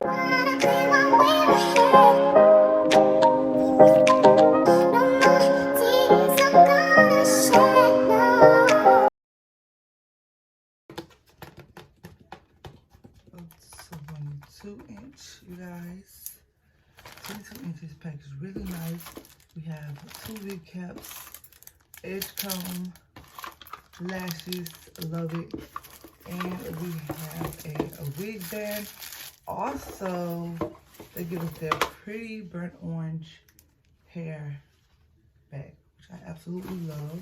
It's 22-inch, you guys. 22 inches package, really nice. We have 2 wig caps, edge comb, lashes, love it. And we have a wig band. Also, they give us their pretty burnt orange hair bag, which I absolutely love.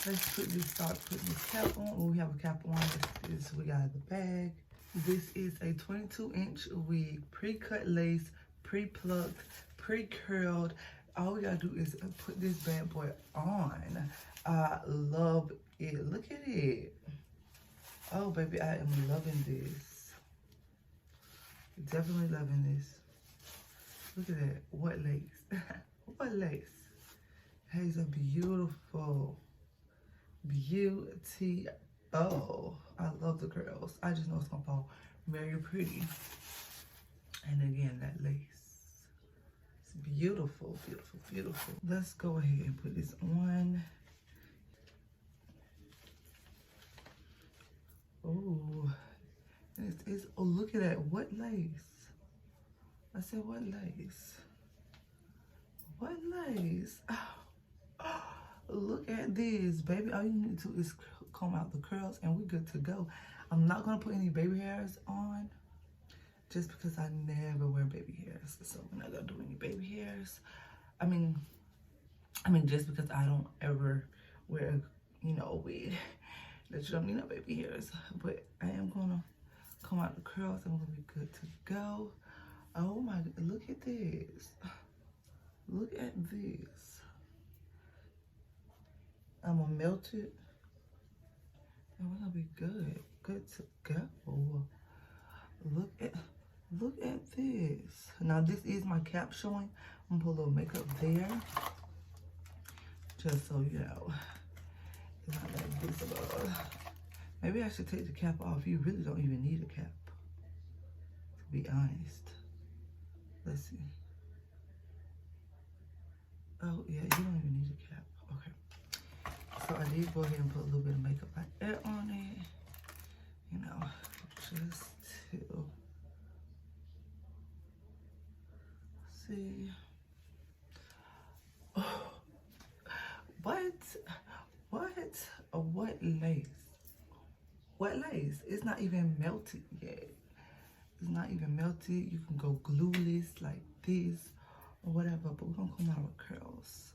Let's start putting this cap on. Oh, we have a cap on. This is what we got in the bag. This is a 22-inch wig, pre-cut lace, pre-plucked, pre-curled. All we gotta do is put this bad boy on. I love it. Look at it. Oh, baby, I am loving this. Definitely loving this. Look at that. What lace? What lace? Hey, it's a beautiful beauty. Oh, I love the curls. I just know it's gonna fall very pretty. And again, that lace. It's beautiful, beautiful, beautiful. Let's go ahead and put this on. Oh, oh, look at that. What lace? I said, what lace? What lace? Oh, look at this, baby. All you need to do is comb out the curls and we're good to go. I'm not gonna put any baby hairs on just because I never wear baby hairs. So we're not gonna do any baby hairs. I mean, just because I don't ever wear, a wig that you don't need no baby hairs. But I am gonna comb out the curls and we'll be good to go. Oh my, look at this. Look at this. I'm gonna melt it and we're gonna be good to go. Look at this. Now this is my cap showing. I'm gonna put a little makeup there, just so you know it's not that visible. Maybe I should take the cap off. You really don't even need a cap, to be honest. Let's see. Oh yeah, you don't even need a cap. Okay. So I did go ahead and put a little bit of makeup like that on it. Just to see. Oh, what lace? What lace? It's not even melted yet. It's not even melted. You can go glueless like this or whatever, but we're gonna come out with curls.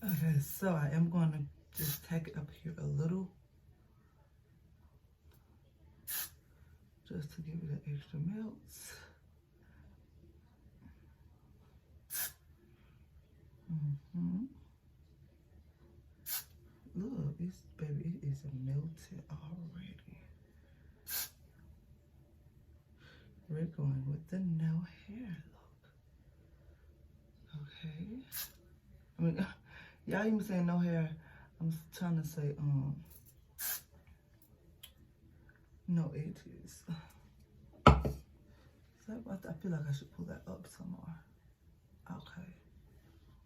Okay, so I am gonna just tack it up here a little, just to give it an extra melt. Look, baby, it is melted already. We're going with the no hair look. Okay. I mean, y'all even saying no hair. I'm trying to say, no edges. So I feel like I should pull that up some more. Okay.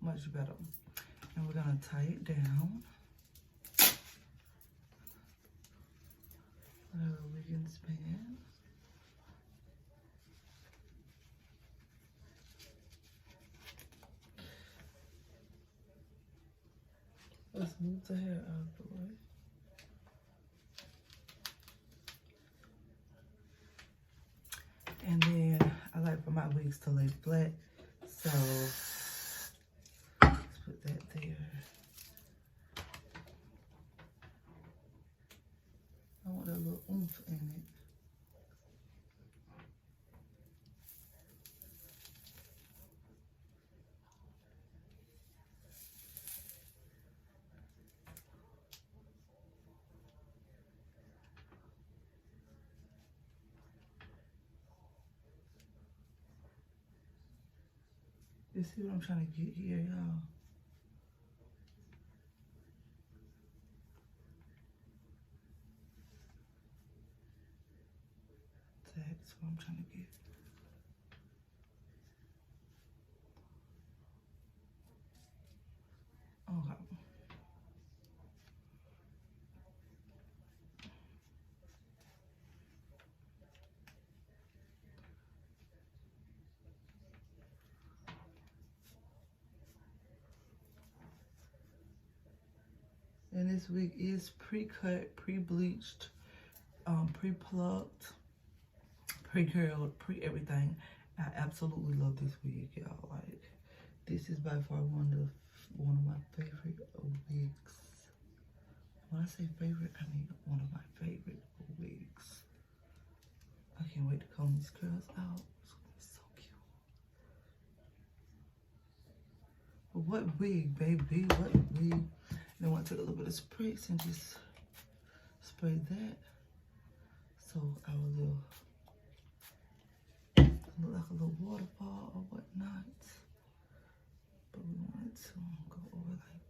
Much better. And we're gonna tie it down. Wiggins band. Let's move the hair out of the way. And then I like for my wigs to lay flat, so let's put that there. I want a little oomph in it. You see what I'm trying to get here, y'all? Tack That's what I'm trying to get. Okay. And this wig is pre-cut, pre-bleached, pre-plucked, pre-curled, pre-everything. I absolutely love this wig, y'all. Like, this is by far one of my favorite wigs. When I say favorite, I mean one of my favorite wigs. I can't wait to comb these curls out. It's gonna be so cute. But what wig, baby? What wig? And I want to take a little bit of spray and just spray that. So our little, look like a little waterfall or whatnot. But we wanted to go over like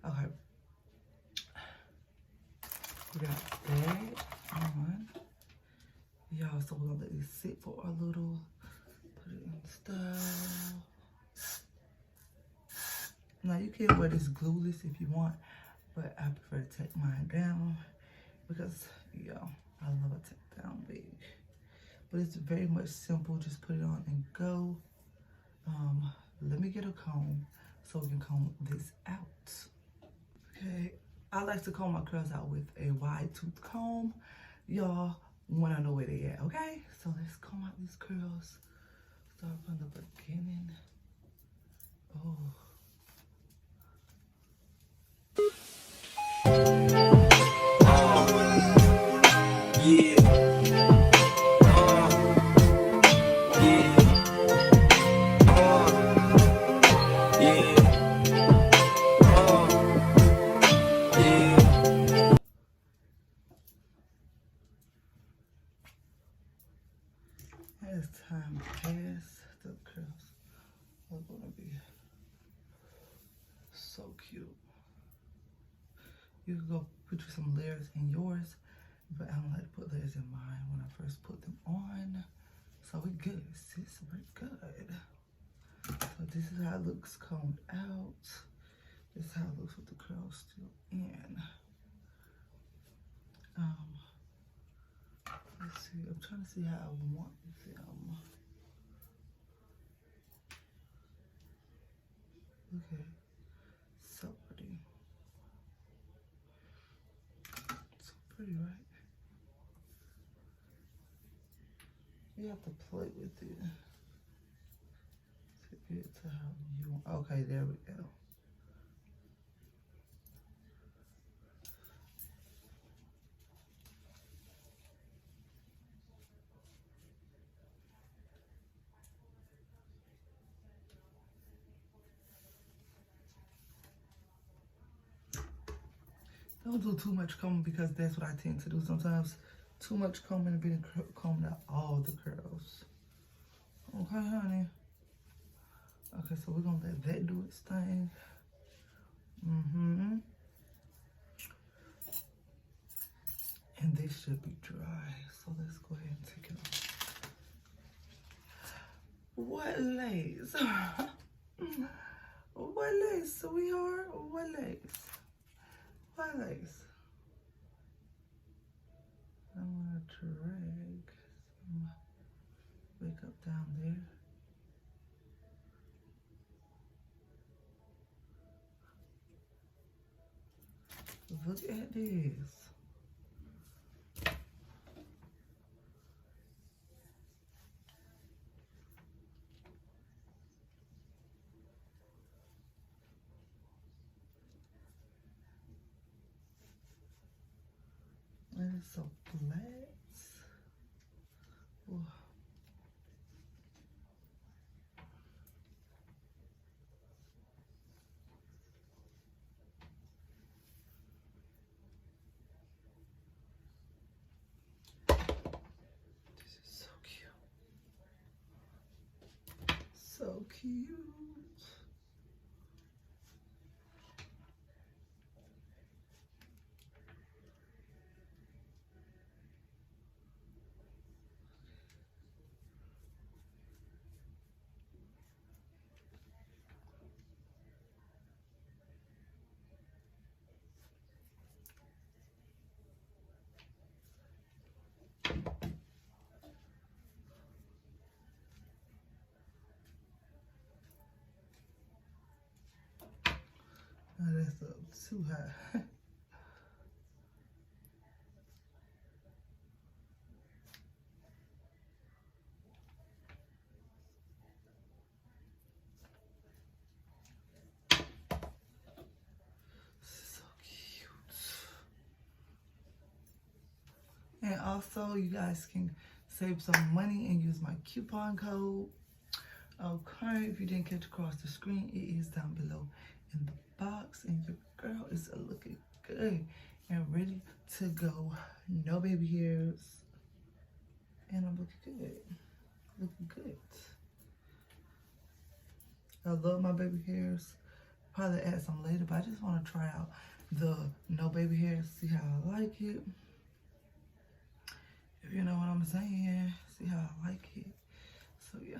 that. Okay. We got that on. Y'all, so we're gonna let this sit for a little. Put it in style. Now you can wear this glueless if you want, but I prefer to take mine down because, y'all, I love a take down wig. But it's very much simple. Just put it on and go. Let me get a comb so we can comb this out. Okay, I like to comb my curls out with a wide tooth comb. Y'all wanna know where they at, okay? So let's comb out these curls. Start from the beginning. Oh. As time passes, the curls are gonna be so cute. You can go put you some layers in yours, but I don't like to put layers in mine when I first put them on. So we're good, sis, we're good. So this is how it looks combed out. This is how it looks with the curls still in. Let's see, I'm trying to see how I want them. Okay, so pretty. So pretty, right? You have to play with it to get to how you want. Okay, there we go. Don't do too much combing because that's what I tend to do sometimes. Too much combing and being combed out all the curls. Okay, honey. Okay, so we're gonna let that do its thing. And this should be dry. So let's go ahead and take it off. What lace? What lace, sweetheart? What lace? What lace? I'm gonna drag some makeup down there. Look at this. And it's so flat. Whoa. This is so cute. So cute. Oh, that's up too high. So cute. And also, you guys can save some money and use my coupon code. Okay, if you didn't catch across the screen, it is down below in the box. And your girl is looking good and ready to go. No baby hairs. And I'm looking good. Looking good. I love my baby hairs. Probably add some later, but I just want to try out the no baby hairs, see how I like it. If you know what I'm saying, see how I like it. So yeah.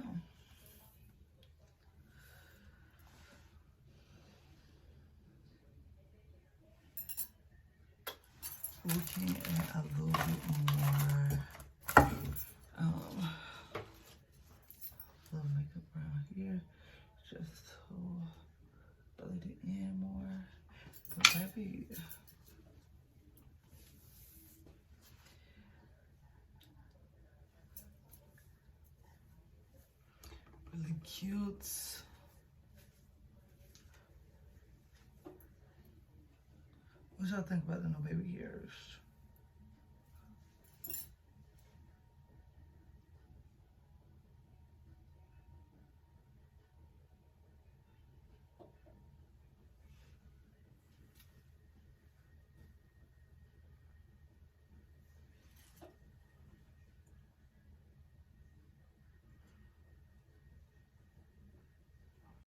We can add a little bit more little makeup around here, just to blend it in more. But baby, really cute. What y'all think about the no baby hairs?